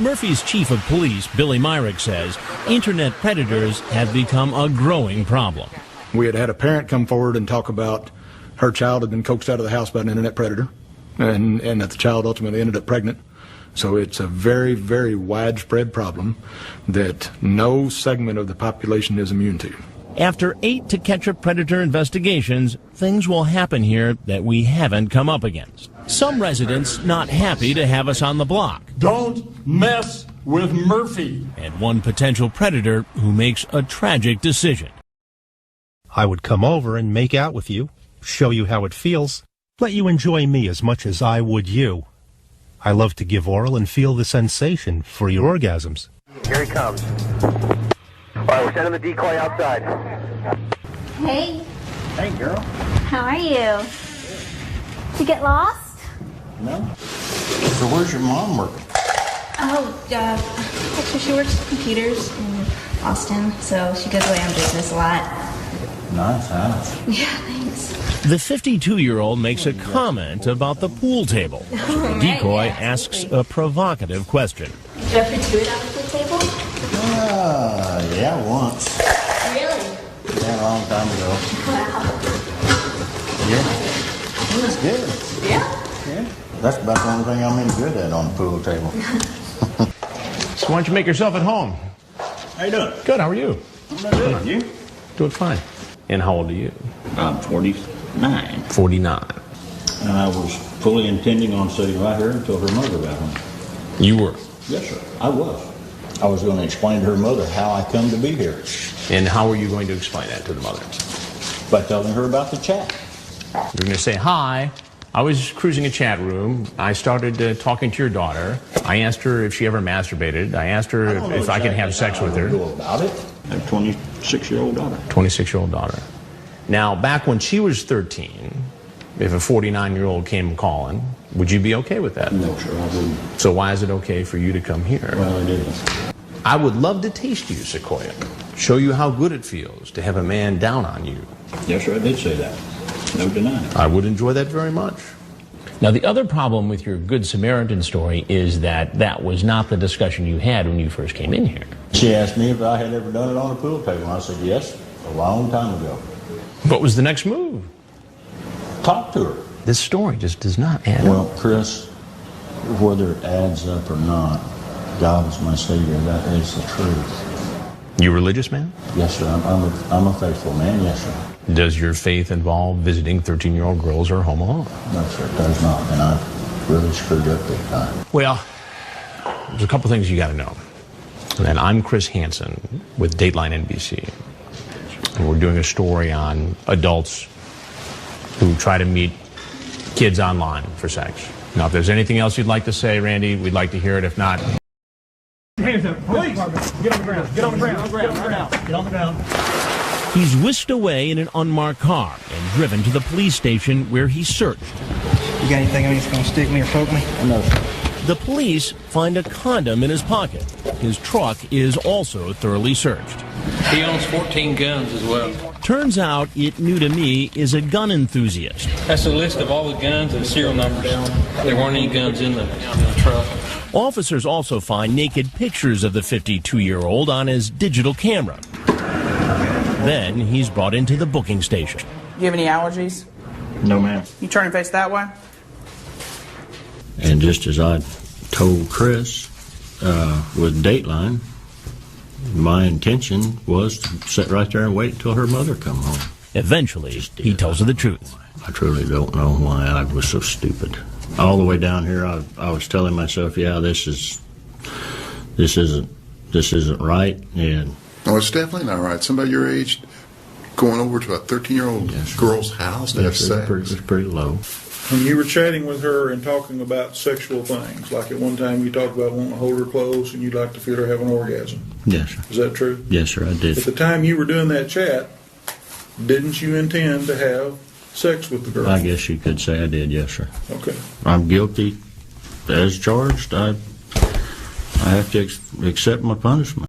Murphy's chief of police, Billy Myrick, says internet predators have become a growing problem. We had a parent come forward and talk about her child had been coaxed out of the house by an internet predator, and that the child ultimately ended up pregnant. So it's a very, very widespread problem that no segment of the population is immune to. After 8 to-catch-a predator investigations, things will happen here that we haven't come up against. Some residents not happy to have us on the block. Don't mess with Murphy. And one potential predator who makes a tragic decision. I would come over and make out with you, show you how it feels, let you enjoy me as much as I would you. I love to give oral and feel the sensation for your orgasms. Here he comes. All right, we're sending the decoy outside. Hey. Hey, girl. How are you? Did you get lost? No. So where's your mom working? Oh, actually, she works with computers in Austin, so she goes away on business a lot. Nice house. Yeah, thanks. The 52-year-old makes a comment about the pool table. The decoy asks a provocative question. Did you ever do it on the pool table? Yeah, once. Really? Yeah, a long time ago. Wow. Yeah. It was good. Yeah? Yeah. That's about the only thing I'm any good at on the pool table. So why don't you make yourself at home? How you doing? Good, how are you? I'm not good. You? Doing fine. And how old are you? I'm 49. 49. And I was fully intending on sitting right here until her mother got home. You were? Yes, sir. I was. I was going to explain to her mother how I come to be here. And how were you going to explain that to the mother? By telling her about the chat. You're going to say, hi, I was cruising a chat room. I started talking to your daughter. I asked her if she ever masturbated. I asked her if I could have sex with her. I don't know about it. I have a 26-year-old daughter. 26-year-old daughter. Now, back when she was 13, if a 49-year-old came calling, would you be okay with that? No, sir, I wouldn't. So why is it okay for you to come here? Well, I didn't. I would love to taste you, Sequoia. Show you how good it feels to have a man down on you. Yes, sir, I did say that. No denying it. I would enjoy that very much. Now, the other problem with your Good Samaritan story is that that was not the discussion you had when you first came in here. She asked me if I had ever done it on a pool table, and I said yes, a long time ago. What was the next move? Talk to her. This story just does not add up. Well, Chris, whether it adds up or not, God is my Savior. That is the truth. You a religious man? Yes, sir. I'm a faithful man. Yes, sir. Does your faith involve visiting 13-year-old girls who are home alone? No, sir, it does not. And I really screwed up big time. Well, there's a couple things you got to know. And I'm Chris Hansen with Dateline NBC. And we're doing a story on adults who try to meet kids online for sex. Now, if there's anything else you'd like to say, Randy, we'd like to hear it. If not... Hands up, please. Get on the ground. Get on the ground. Get on the ground. Get on the ground. He's whisked away in an unmarked car and driven to the police station where he's searched. You got anything on you that's going to stick me or poke me? No, sir. The police find a condom in his pocket. His truck is also thoroughly searched. He owns 14 guns as well. Turns out It New to Me is a gun enthusiast. That's a list of all the guns and serial numbers. There weren't any guns in the truck. Officers also find naked pictures of the 52-year-old on his digital camera. Then he's brought into the booking station. You have any allergies? No, ma'am. You turn and face that way? And just as I told Chris with Dateline, my intention was to sit right there and wait until her mother come home. Eventually, he tells her the truth. I truly don't know why I was so stupid. All the way down here, I was telling myself, yeah, this isn't right. And no, it's definitely not right. Somebody your age going over to a 13-year-old girl's house to have sex. It's pretty low. When you were chatting with her and talking about sexual things, like at one time you talked about wanting to hold her close and you'd like to feel her have an orgasm. Yes, sir. Is that true? Yes, sir, I did. At the time you were doing that chat, didn't you intend to have sex with the girl? I guess you could say I did, yes, sir. Okay. I'm guilty as charged. I have to accept my punishment.